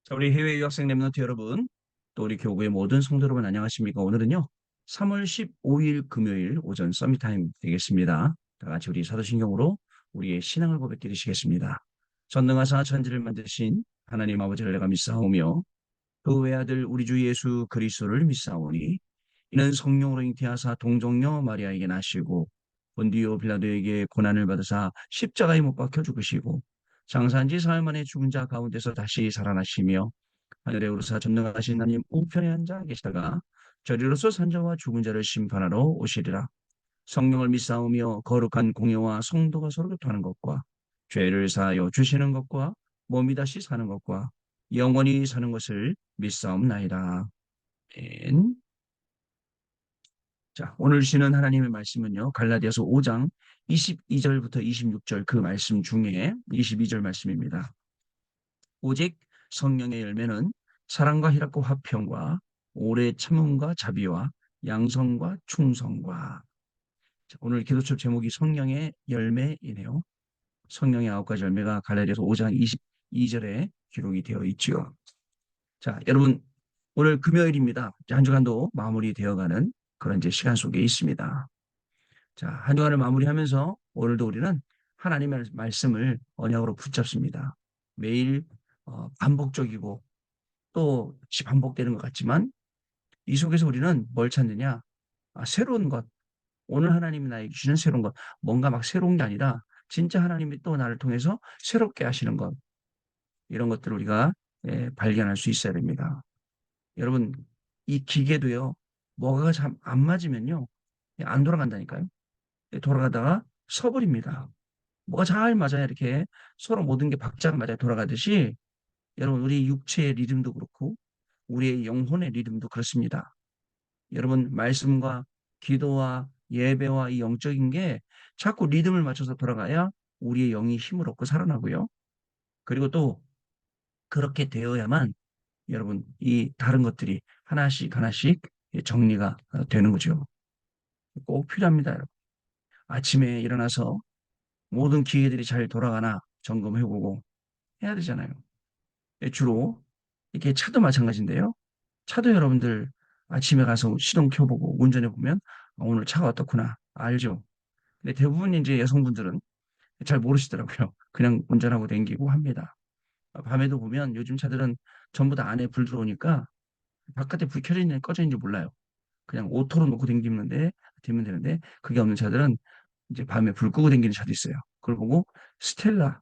자, 우리 해외 유학생 랩런트 여러분, 또 우리 교구의 모든 성도 여러분 안녕하십니까? 오늘은요, 3월 15일 금요일 오전 서밋타임 되겠습니다. 다 같이 우리 사도신경으로 우리의 신앙을 고백드리시겠습니다. 전능하사 천지를 만드신 하나님 아버지를 내가 믿사오며 그 외아들 우리 주 예수 그리스도를 믿사오니 이는 성령으로 잉태하사 동정녀 마리아에게 나시고 본디오 빌라도에게 고난을 받으사 십자가에 못 박혀 죽으시고 장사한 지 사흘 만에 죽은 자 가운데서 다시 살아나시며 하늘에 오르사 전능하신 하나님 우편에 앉아 계시다가 저리로서 산자와 죽은 자를 심판하러 오시리라. 성령을 믿사오며 거룩한 공예와 성도가 서로 교통하는 것과 죄를 사하여 주시는 것과 몸이 다시 사는 것과 영원히 사는 것을 믿사옵나이다. 아멘. 자, 오늘 주시는 하나님의 말씀은요. 갈라디아서 5장 22절부터 26절 그 말씀 중에 22절 말씀입니다. 오직 성령의 열매는 사랑과 희락과 화평과 오래 참음과 자비와 양성과 충성과. 자, 오늘 기도첩 제목이 성령의 열매이네요. 성령의 9가지 열매가 갈라디아서 5장 22절에 기록이 되어 있죠. 자, 여러분 오늘 금요일입니다. 한 주간도 마무리되어가는 그런 이제 시간 속에 있습니다. 자, 한 주간을 마무리하면서 오늘도 우리는 하나님의 말씀을 언약으로 붙잡습니다. 매일 반복적이고 또 역시 반복되는 것 같지만 이 속에서 우리는 뭘 찾느냐? 새로운 것. 오늘 하나님이 나에게 주시는 새로운 것. 뭔가 막 새로운 게 아니라 진짜 하나님이 또 나를 통해서 새롭게 하시는 것. 이런 것들을 우리가 발견할 수 있어야 됩니다. 여러분, 이 기계도요. 뭐가 잘 안 맞으면요. 안 돌아간다니까요. 돌아가다가 서버립니다. 뭐가 잘 맞아야 이렇게 서로 모든 게 박자가 맞아야 돌아가듯이 여러분 우리 육체의 리듬도 그렇고 우리의 영혼의 리듬도 그렇습니다. 여러분 말씀과 기도와 예배와 이 영적인 게 자꾸 리듬을 맞춰서 돌아가야 우리의 영이 힘을 얻고 살아나고요. 그리고 또 그렇게 되어야만 여러분 이 다른 것들이 하나씩 하나씩 정리가 되는 거죠. 꼭 필요합니다. 여러분. 아침에 일어나서 모든 기계들이 잘 돌아가나 점검해보고 해야 되잖아요. 주로 이렇게 차도 마찬가지인데요. 차도 여러분들 아침에 가서 시동 켜보고 운전해 보면 오늘 차가 어떻구나 알죠. 근데 대부분 이제 여성분들은 잘 모르시더라고요. 그냥 운전하고 다니고 합니다. 밤에도 보면 요즘 차들은 전부 다 안에 불 들어오니까 바깥에 불 켜져 있는 꺼져 있는지 몰라요. 그냥 오토로 놓고 다니는데 되면 되는데 그게 없는 차들은 이제 밤에 불 끄고 다니는 차도 있어요. 그걸 보고 스텔라,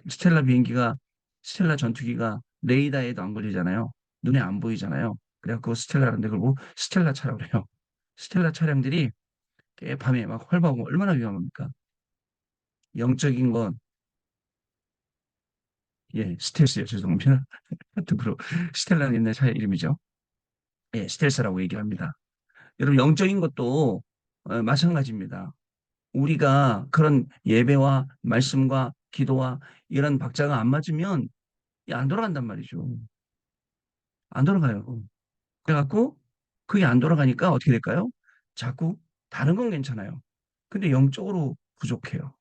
스텔라 비행기가 스텔라 전투기가 레이더에도 안 걸리잖아요. 눈에 안 보이잖아요. 그래갖고 스텔라라는데 그걸 보고 스텔라 차라고 그래요. 스텔라 차량들이 밤에 막 활보하고 얼마나 위험합니까? 영적인 건, 예, 스텔스요. 죄송합니다. 하여튼, 스텔라는 옛날 차 이름이죠. 예, 스텔스라고 얘기합니다. 여러분, 영적인 것도 마찬가지입니다. 우리가 그런 예배와 말씀과 기도와 이런 박자가 안 맞으면 안 돌아간단 말이죠. 안 돌아가요. 그래갖고 그게 안 돌아가니까 어떻게 될까요? 자꾸 다른 건 괜찮아요. 근데 영적으로 부족해요.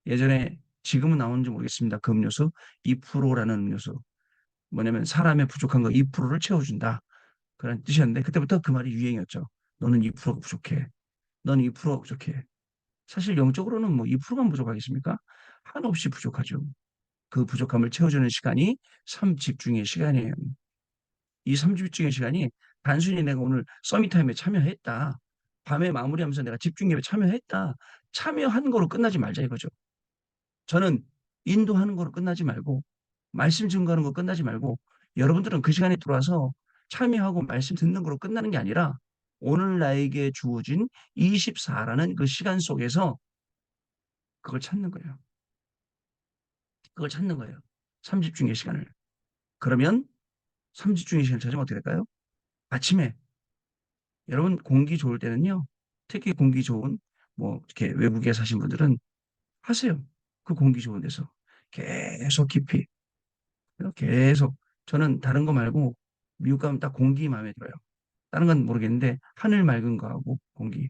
예전에 지금은 나오는지 모르겠습니다. 그 음료수 2%라는 음료수. 뭐냐면 사람의 부족한 거 2%를 채워준다. 그런 뜻이었는데 그때부터 그 말이 유행이었죠. 너는 2%가 부족해. 너는 2%가 부족해. 사실 영적으로는 뭐 2%만 부족하겠습니까? 한없이 부족하죠. 그 부족함을 채워주는 시간이 삶집중의 시간이에요. 이 삶집중의 시간이 단순히 내가 오늘 서밋타임에 참여했다. 밤에 마무리하면서 내가 집중 예배 참여했다. 참여한 거로 끝나지 말자 이거죠. 저는 인도하는 거로 끝나지 말고 말씀 증거하는 거 끝나지 말고 여러분들은 그 시간에 들어와서 참여하고 말씀 듣는 거로 끝나는 게 아니라 오늘 나에게 주어진 24라는 그 시간 속에서 그걸 찾는 거예요. 그걸 찾는 거예요. 삼집중의 시간을. 그러면 삼집중의 시간을 찾으면 어떻게 될까요? 아침에 여러분 공기 좋을 때는요. 특히 공기 좋은 뭐 이렇게 외국에 사신 분들은 하세요. 그 공기 좋은 데서 계속 깊이 계속 저는 다른 거 말고 미국 가면 딱 공기 마음에 들어요. 다른 건 모르겠는데 하늘 맑은 거하고 공기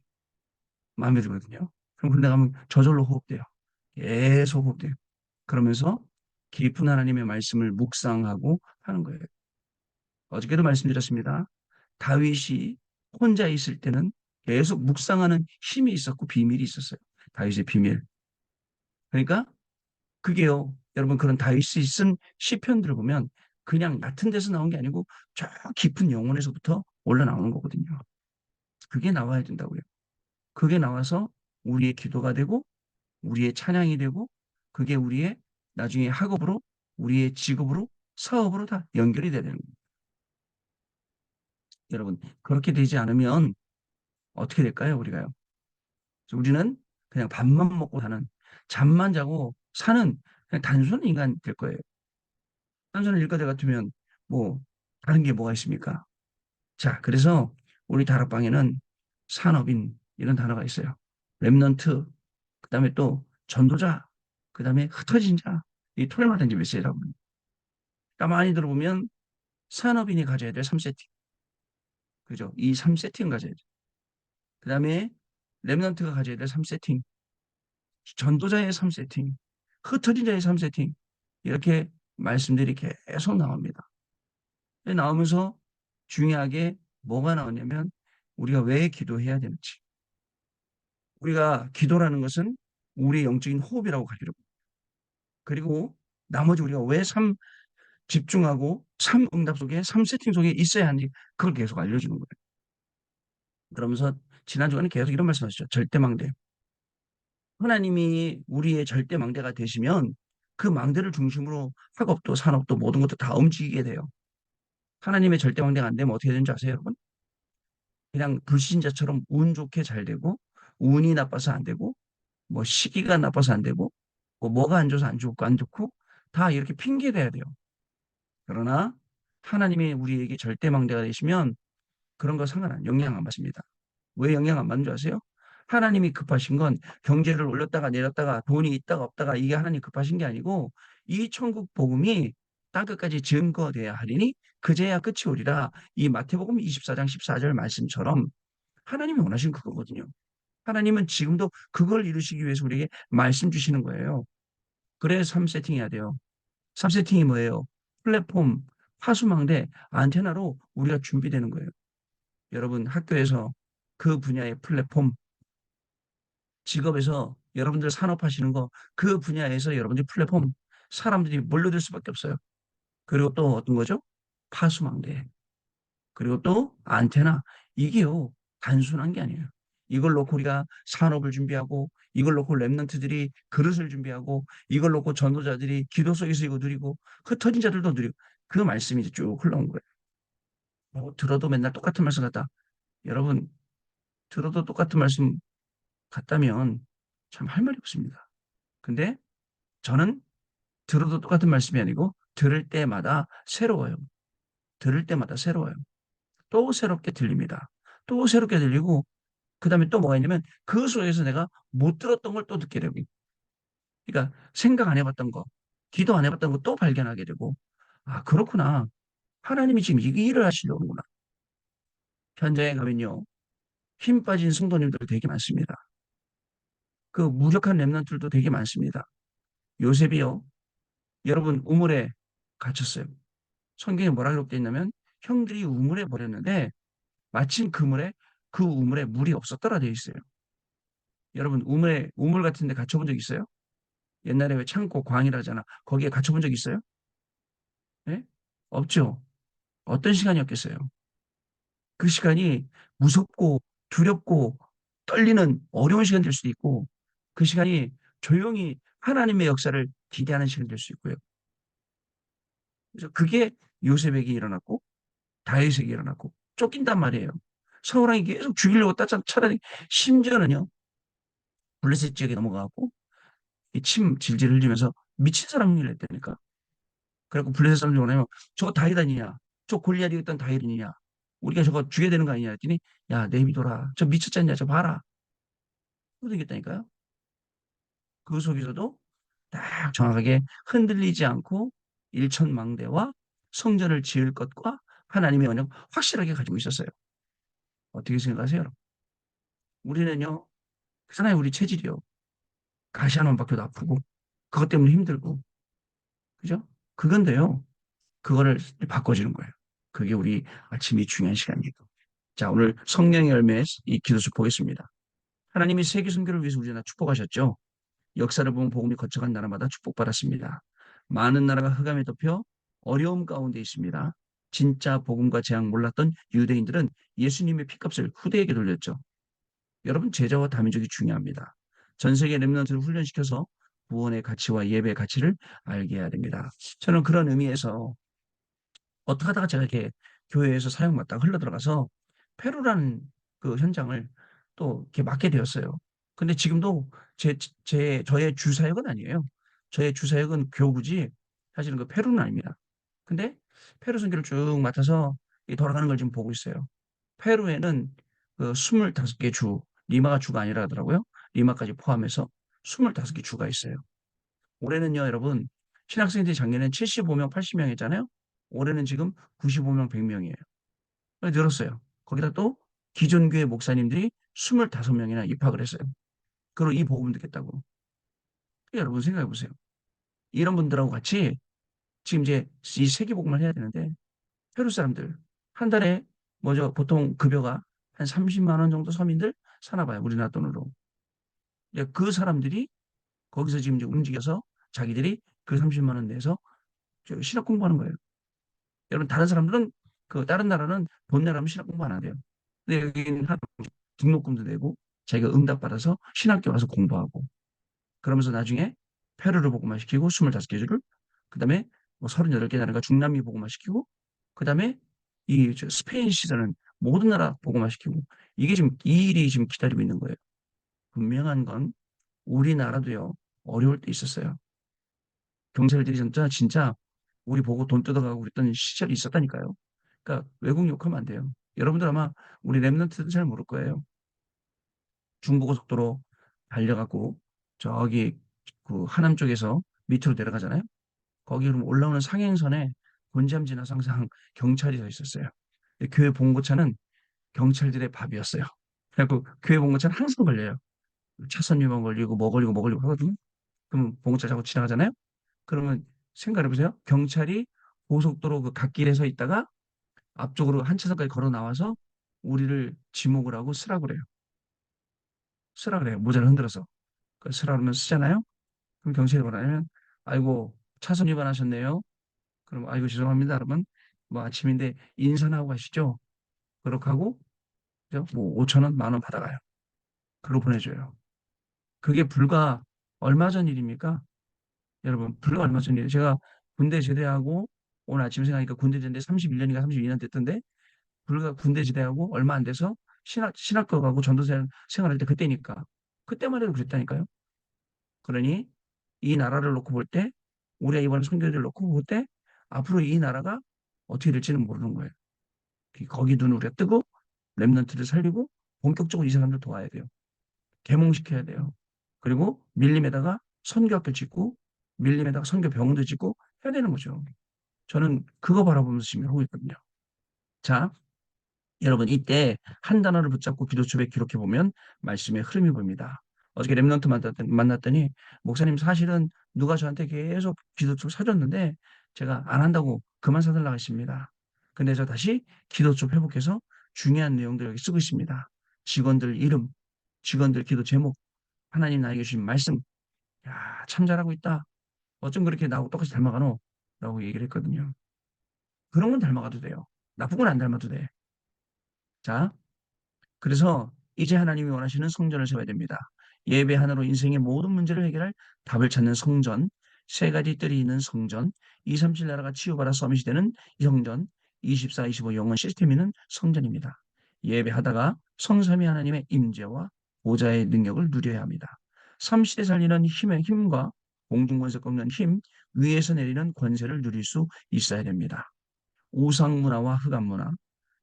마음에 들거든요. 그럼 그런 데 가면 저절로 호흡돼요. 계속 호흡돼요. 그러면서 깊은 하나님의 말씀을 묵상하고 하는 거예요. 어저께도 말씀드렸습니다. 다윗이 혼자 있을 때는 계속 묵상하는 힘이 있었고 비밀이 있었어요. 다윗의 비밀. 그러니까 그게요. 여러분 그런 다윗이 쓴 시편들을 보면 그냥 얕은 데서 나온 게 아니고 저 깊은 영혼에서부터 올라 나오는 거거든요. 그게 나와야 된다고요. 그게 나와서 우리의 기도가 되고 우리의 찬양이 되고 그게 우리의 나중에 학업으로 우리의 직업으로 사업으로 다 연결이 되는 거예요. 여러분 그렇게 되지 않으면 어떻게 될까요? 우리가요. 우리는 그냥 밥만 먹고 사는 잠만 자고 사는 그냥 단순한 인간 될 거예요. 단순한 일거대 같으면 뭐 다른 게 뭐가 있습니까? 자, 그래서 우리 다락방에는 산업인 이런 단어가 있어요. 랩넌트, 그다음에 또 전도자, 그다음에 흩어진 자. 이 토요일마다 이제 메시지라고 합니다. 가만히 들어보면 산업인이 가져야 될 3세팅. 그죠? 이 3세팅 가져야 돼. 그다음에 랩넌트가 가져야 될 3세팅. 전도자의 3세팅. 흩어진 자의 3세팅. 이렇게 말씀들이 계속 나옵니다. 나오면서 중요하게 뭐가 나오냐면 우리가 왜 기도해야 되는지. 우리가 기도라는 것은 우리의 영적인 호흡이라고 가지고 그리고 나머지 우리가 왜 삶 집중하고 삶 응답 속에 삶 세팅 속에 있어야 하는지 그걸 계속 알려주는 거예요. 그러면서 지난 주간에 계속 이런 말씀하셨죠. 절대망대. 하나님이 우리의 절대망대가 되시면 그 망대를 중심으로 학업도 산업도 모든 것도 다 움직이게 돼요. 하나님의 절대망대가 안 되면 어떻게 되는지 아세요, 여러분? 그냥 불신자처럼 운 좋게 잘 되고 운이 나빠서 안 되고 뭐 시기가 나빠서 안 되고 뭐 뭐가 안 좋아서 안 좋고 안 좋고 다 이렇게 핑계 대야 돼요. 그러나 하나님이 우리에게 절대망대가 되시면 그런 거 영향 안 받습니다. 왜 영향 안 받는 줄 아세요? 하나님이 급하신 건 경제를 올렸다가 내렸다가 돈이 있다가 없다가 이게 하나님 급하신 게 아니고 이 천국 복음이 땅끝까지 증거돼야 하리니 그제야 끝이 오리라. 이 마태복음 24장 14절 말씀처럼 하나님이 원하신 그거거든요. 하나님은 지금도 그걸 이루시기 위해서 우리에게 말씀 주시는 거예요. 그래서 3세팅 해야 돼요. 3세팅이 뭐예요? 플랫폼, 파수망대, 안테나로 우리가 준비되는 거예요. 여러분 학교에서 그 분야의 플랫폼, 직업에서 여러분들 산업하시는 거, 그 분야에서 여러분들 플랫폼, 사람들이 몰려들 수밖에 없어요. 그리고 또 어떤 거죠? 파수망대. 그리고 또 안테나. 이게요, 단순한 게 아니에요. 이걸 놓고 우리가 산업을 준비하고, 이걸 놓고 랩런트들이 그릇을 준비하고, 이걸 놓고 전도자들이 기도 속에서 이거 누리고, 흩어진 자들도 누리고, 그 말씀이 이제 쭉 흘러온 거예요. 들어도 맨날 똑같은 말씀 같다. 여러분, 들어도 똑같은 말씀 같다면 참 할 말이 없습니다. 근데 저는 들어도 똑같은 말씀이 아니고, 들을 때마다 새로워요. 들을 때마다 새로워요. 또 새롭게 들립니다. 또 새롭게 들리고, 그 다음에 또 뭐가 있냐면 그 속에서 내가 못 들었던 걸 또 듣게 되고, 그러니까 생각 안 해봤던 거, 기도 안 해봤던 거 또 발견하게 되고, 아, 그렇구나. 하나님이 지금 이 일을 하시려는구나. 현장에 가면요. 힘 빠진 성도님들 되게 많습니다. 그 무력한 랩런트들도 되게 많습니다. 요셉이요. 여러분 우물에 갇혔어요. 성경에 뭐라고 되어 있냐면 형들이 우물에 버렸는데 마침 그 우물에 물이 없었더라 되어 있어요. 여러분 우물 같은 데 갇혀본 적 있어요? 옛날에 왜 창고 광이라잖아. 거기에 갇혀본 적 있어요? 예? 없죠. 어떤 시간이었겠어요? 그 시간이 무섭고 두렵고 떨리는 어려운 시간 될 수도 있고 그 시간이 조용히 하나님의 역사를 기대하는 시간 될 수 있고요. 그래서 그게 요셉에게 일어났고 다윗에게 일어났고 쫓긴단 말이에요. 사울왕이 계속 죽이려고 차라리 심지어는요. 블레셋 지역에 넘어가고 침 질질 흘리면서 미친 사람 일을 했다니까. 그래갖고 블레셋 사람들이 뭐냐면 저거 다윗 아니냐? 저 골리앗이 있던 다윗 아니냐? 우리가 저거 죽여야 되는 거 아니냐? 했더니 야 내비둬라. 저 미쳤지 않냐? 저 봐라. 그러겠다니까요. 그 속에서도 딱 정확하게 흔들리지 않고 일천망대와 성전을 지을 것과 하나님의 언약 확실하게 가지고 있었어요. 어떻게 생각하세요? 여러분? 우리는요. 그잖아요. 우리 체질이요. 가시 하나만 박혀도 아프고 그것 때문에 힘들고 그죠? 그건데요. 그거를 바꿔주는 거예요. 그게 우리 아침이 중요한 시간이에요. 자, 오늘 성령의 열매 이 기도수 보겠습니다. 하나님이 세계 선교를 위해서 우리나라 축복하셨죠. 역사를 보면 복음이 거쳐간 나라마다 축복받았습니다. 많은 나라가 흑암에 덮여 어려움 가운데 있습니다. 진짜 복음과 재앙 몰랐던 유대인들은 예수님의 피값을 후대에게 돌렸죠. 여러분, 제자와 다민족이 중요합니다. 전 세계 렘넌트를 훈련시켜서 구원의 가치와 예배의 가치를 알게 해야 됩니다. 저는 그런 의미에서 어떻게 하다가 제가 이렇게 교회에서 사역받다가 흘러들어가서 페루라는 그 현장을 또 이렇게 맡게 되었어요. 근데 지금도 저의 주사역은 아니에요. 저의 주사역은 교구지 사실은 그 페루는 아닙니다. 근데 페루 선교를 쭉 맡아서 이 돌아가는 걸 지금 보고 있어요. 페루에는 그 25개 주, 리마가 주가 아니라 하더라고요. 리마까지 포함해서 25개 주가 있어요. 올해는요, 여러분, 신학생들이 작년엔 75명, 80명 했잖아요. 올해는 지금 95명, 100명이에요. 늘었어요. 거기다 또 기존 교회 목사님들이 25명이나 입학을 했어요. 그리고 이 복음 듣겠다고. 여러분 생각해 보세요. 이런 분들하고 같이 지금 이제 이 세계복음을 해야 되는데 페루 사람들 한 달에 뭐죠? 보통 급여가 한 30만 원 정도 서민들 사나 봐요. 우리나라 돈으로. 그 사람들이 거기서 지금 이제 움직여서 자기들이 그 30만 원 내서 신학 공부하는 거예요. 여러분 다른 사람들은 그 다른 나라는 돈 내라면 신학 공부 안 한대요. 근데 여기는 등록금도 내고 자기가 응답받아서 신학교 와서 공부하고 그러면서 나중에 페루를 복음화 시키고 25개 주를 그다음에 뭐 38개 나라가 중남미 복음화 시키고 그다음에 이 스페인 시절은 모든 나라 복음화 시키고 이게 지금 이 일이 지금 기다리고 있는 거예요. 분명한 건 우리나라도요. 어려울 때 있었어요. 경찰들이 진짜 우리 보고 돈 뜯어가고 그랬던 시절이 있었다니까요. 그러니까 외국 욕하면 안 돼요. 여러분들 아마 우리 랩런트도 잘 모를 거예요. 중부고속도로 달려가고 저기 그 하남 쪽에서 밑으로 내려가잖아요. 거기 그럼 올라오는 상행선에 곤지암 지나서 항상 경찰이 서 있었어요. 교회 봉고차는 경찰들의 밥이었어요. 그래갖고 교회 봉고차는 항상 걸려요. 차선 위반 걸리고 뭐 걸리고 하거든요. 그럼 봉고차 자고 지나가잖아요. 그러면 생각해보세요. 경찰이 고속도로 그 갓길에 서 있다가 앞쪽으로 한 차선까지 걸어 나와서 우리를 지목을 하고 쓰라고 그래요. 쓰라 그래요. 모자를 흔들어서. 그 쓰라 그러면 쓰잖아요. 그럼 경찰이 뭐라 하냐면 아이고 차선 위반하셨네요. 그럼 아이고 죄송합니다. 여러분 뭐 아침인데 인사나 하고 가시죠. 그렇게 하고 그죠? 뭐 5천 원, 만 원 받아가요. 그리고 보내줘요. 그게 불과 얼마 전 일입니까? 여러분 불과 얼마 전 일이에요. 제가 군대 제대하고 오늘 아침 생각하니까 군대 제대 31년인가 32년 됐던데 불과 군대 제대하고 얼마 안 돼서 신학교 가고 전도사 생활할 때 그때니까 그때만 해도 그랬다니까요. 그러니 이 나라를 놓고 볼 때 우리가 이번에 선교를 놓고 볼 때 앞으로 이 나라가 어떻게 될지는 모르는 거예요. 거기 눈을 우리가 뜨고 렘넌트를 살리고 본격적으로 이 사람들 도와야 돼요. 계몽시켜야 돼요. 그리고 밀림에다가 선교학교 짓고 밀림에다가 선교 병원도 짓고 해야 되는 거죠. 저는 그거 바라보면서 지금 하고 있거든요. 자, 여러분 이때 한 단어를 붙잡고 기도첩에 기록해 보면 말씀의 흐름이 보입니다. 어저께 랩런트 만났더니 목사님 사실은 누가 저한테 계속 기도첩 사줬는데 제가 안 한다고 그만 사달라고 했습니다. 근데 저 다시 기도첩 회복해서 중요한 내용들 여기 쓰고 있습니다. 직원들 이름, 직원들 기도 제목, 하나님 나에게 주신 말씀. 야, 참 잘하고 있다. 어쩜 그렇게 나하고 똑같이 닮아가노? 라고 얘기를 했거든요. 그런 건 닮아가도 돼요. 나쁜 건 안 닮아도 돼. 자, 그래서 이제 하나님이 원하시는 성전을 세워야 됩니다. 예배 하나로 인생의 모든 문제를 해결할 답을 찾는 성전, 세 가지 뜰이 있는 성전, 237 나라가 치유받아 서밋이 되는 성전, 24, 25 영원 시스템 있는 성전입니다. 예배하다가 성삼위 하나님의 임재와 보좌의 능력을 누려야 합니다. 삼시대 살리는 힘과 공중권세 꺾는 힘, 위에서 내리는 권세를 누릴 수 있어야 됩니다. 우상문화와 흑암문화,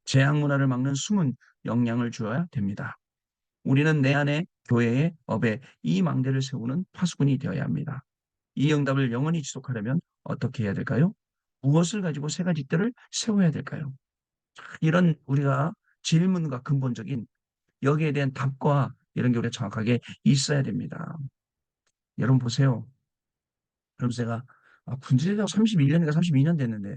재앙문화를 막는 숨은 역량을 주어야 됩니다. 우리는 내 안에 교회의 업에 이 망대를 세우는 파수꾼이 되어야 합니다. 이 응답을 영원히 지속하려면 어떻게 해야 될까요? 무엇을 가지고 세 가지 뜰을 세워야 될까요? 이런 우리가 질문과 근본적인 여기에 대한 답과 이런 게 우리가 정확하게 있어야 됩니다. 여러분 보세요. 그럼 제가 군지대가 31년인가 32년 됐는데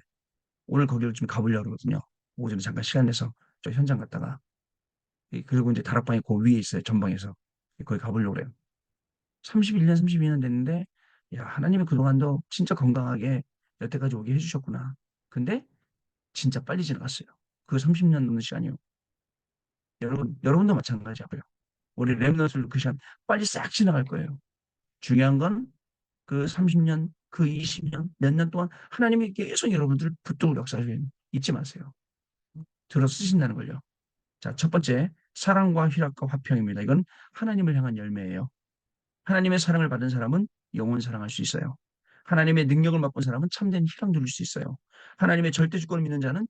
오늘 거기를 좀 가보려고 그러거든요. 오전에 잠깐 시간 내서 저 현장 갔다가 그리고 이제 다락방이 그 위에 있어요. 전방에서 거기 가보려고 그래요. 31년, 32년 됐는데 야 하나님이 그동안도 진짜 건강하게 여태까지 오게 해주셨구나. 근데 진짜 빨리 지나갔어요. 그 30년 넘는 시간이요. 여러분도 마찬가지고요. 우리 랩런트들 그 시간 빨리 싹 지나갈 거예요. 중요한 건 그 30년, 그 20년, 몇 년 동안 하나님이 계속 여러분들 붙들고 역사를 잊지 마세요. 들어 쓰신다는 걸요. 자, 첫 번째, 사랑과 희락과 화평입니다. 이건 하나님을 향한 열매예요. 하나님의 사랑을 받은 사람은 영원 사랑할 수 있어요. 하나님의 능력을 맛본 사람은 참된 희락 누릴 수 있어요. 하나님의 절대 주권을 믿는 자는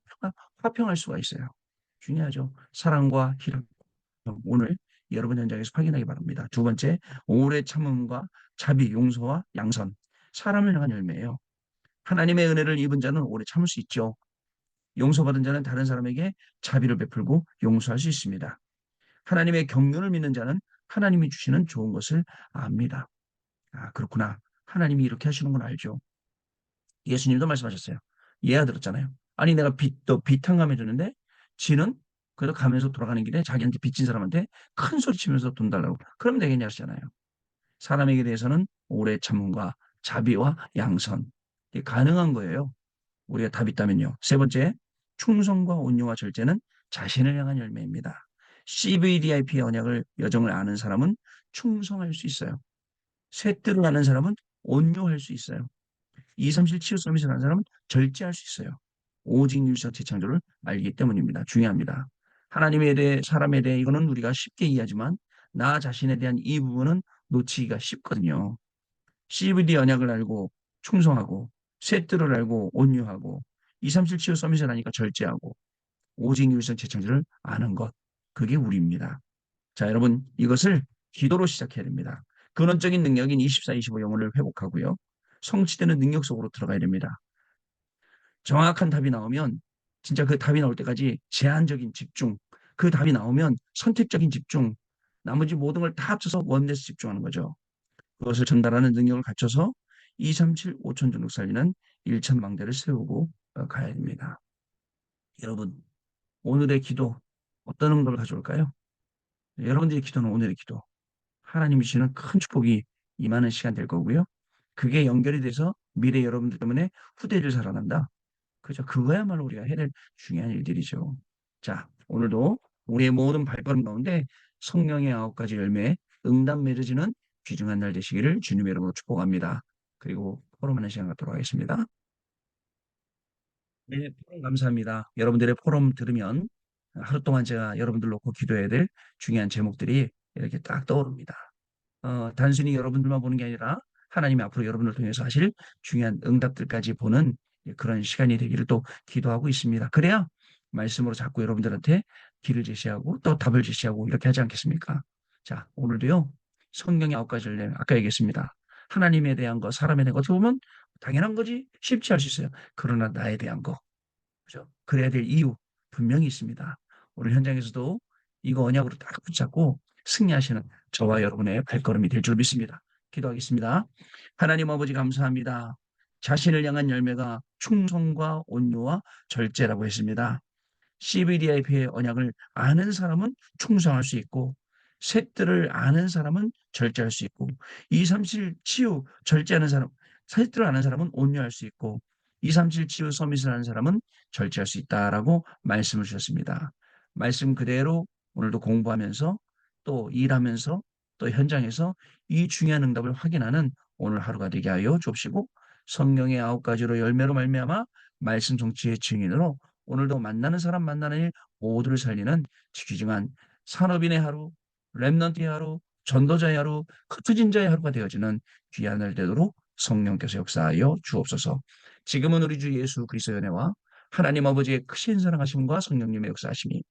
화평할 수가 있어요. 중요하죠. 사랑과 희락. 오늘 여러분 현장에서 확인하기 바랍니다. 두 번째, 오래 참음과 자비, 용서와 양선. 사람을 향한 열매예요. 하나님의 은혜를 입은 자는 오래 참을 수 있죠. 용서받은 자는 다른 사람에게 자비를 베풀고 용서할 수 있습니다. 하나님의 경륜을 믿는 자는 하나님이 주시는 좋은 것을 압니다. 그렇구나. 하나님이 이렇게 하시는 건 알죠. 예수님도 말씀하셨어요. 예하 들었잖아요. 아니 내가 빚도 비탕감해 주는데 지는 그래도 가면서 돌아가는 길에 자기한테 빚진 사람한테 큰 소리 치면서 돈 달라고. 그러면 되겠냐 하시잖아요. 사람에게 대해서는 오래 참음과 자비와 양선. 이게 가능한 거예요. 우리가 답 있다면요. 세 번째, 충성과 온유와 절제는 자신을 향한 열매입니다. CVDIP의 언약을 여정을 아는 사람은 충성할 수 있어요. 새 뜻을 아는 사람은 온유할 수 있어요. 237 치유 서밋을 하는 사람은 절제할 수 있어요. 오직 유사 재창조를 알기 때문입니다. 중요합니다. 하나님에 대해 사람에 대해 이거는 우리가 쉽게 이해하지만 나 자신에 대한 이 부분은 놓치기가 쉽거든요. CVD 언약을 알고 충성하고 새 뜻을 알고 온유하고 237 치유 서밋을 하니까 절제하고 오직 유사 재창조를 아는 것 그게 우리입니다. 자, 여러분 이것을 기도로 시작해야 됩니다. 근원적인 능력인 24, 25 영혼을 회복하고요. 성취되는 능력 속으로 들어가야 됩니다. 정확한 답이 나오면 진짜 그 답이 나올 때까지 제한적인 집중, 그 답이 나오면 선택적인 집중, 나머지 모든 걸 다 합쳐서 원내에서 집중하는 거죠. 그것을 전달하는 능력을 갖춰서 237, 5천 종족 살리는 1천 망대를 세우고 가야 됩니다. 여러분, 오늘의 기도 어떤 응답을 가져올까요? 여러분들의 기도는 오늘의 기도. 하나님이 주시는 큰 축복이 임하는 시간 될 거고요. 그게 연결이 돼서 미래 여러분들 때문에 후대를 살아난다. 그죠? 그거야말로 우리가 해야 될 중요한 일들이죠. 자, 오늘도 우리의 모든 발걸음 가운데 성령의 9가지 열매, 응답 맺어지는 귀중한 날 되시기를 주님의 이름으로 축복합니다. 그리고 포럼하는 시간 갖도록 하겠습니다. 네, 포럼 감사합니다. 여러분들의 포럼 들으면 하루 동안 제가 여러분들 놓고 기도해야 될 중요한 제목들이 이렇게 딱 떠오릅니다. 단순히 여러분들만 보는 게 아니라 하나님이 앞으로 여러분을 통해서 하실 중요한 응답들까지 보는 그런 시간이 되기를 또 기도하고 있습니다. 그래야 말씀으로 자꾸 여러분들한테 길을 제시하고 또 답을 제시하고 이렇게 하지 않겠습니까? 자, 오늘도요. 성경의 9가지를 아까 얘기했습니다. 하나님에 대한 거, 사람에 대한 거 어떻게 보면 당연한 거지 쉽지 않을 수 있어요. 그러나 나에 대한 거, 그죠? 그래야 될 이유 분명히 있습니다. 오늘 현장에서도 이거 언약으로 딱 붙잡고 승리하시는 저와 여러분의 발걸음이 될 줄 믿습니다. 기도하겠습니다. 하나님 아버지 감사합니다. 자신을 향한 열매가 충성과 온유와 절제라고 했습니다. CVDIP의 언약을 아는 사람은 충성할 수 있고 셋들을 아는 사람은 절제할 수 있고 237 치유 절제하는 사람 셋들을 아는 사람은 온유할 수 있고 237 치유 서밋을 하는 사람은 절제할 수 있다라고 말씀을 주셨습니다. 말씀 그대로 오늘도 공부하면서 또 일하면서 또 현장에서 이 중요한 응답을 확인하는 오늘 하루가 되게 하여 주옵시고 성령의 9가지로 열매로 말미암아 말씀 성취의 증인으로 오늘도 만나는 사람 만나는 일 모두를 살리는 귀중한 산업인의 하루, 랩넌트의 하루, 전도자의 하루, 흩어진 자의 하루가 되어지는 귀한 날 되도록 성령께서 역사하여 주옵소서. 지금은 우리 주 예수 그리스도의 은혜와 하나님 아버지의 크신 사랑하심과 성령님의 역사하심이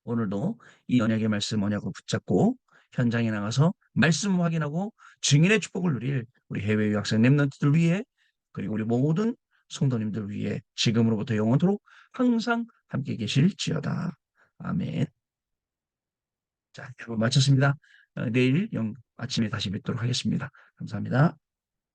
오늘도 이 언약의 말씀 언약을 붙잡고 현장에 나가서 말씀 확인하고 증인의 축복을 누릴 우리 해외 유학생 랩런트들 위해 그리고 우리 모든 성도님들 위해 지금으로부터 영원토록 항상 함께 계실지어다. 아멘. 자, 여러분 마쳤습니다. 내일 아침에 다시 뵙도록 하겠습니다. 감사합니다.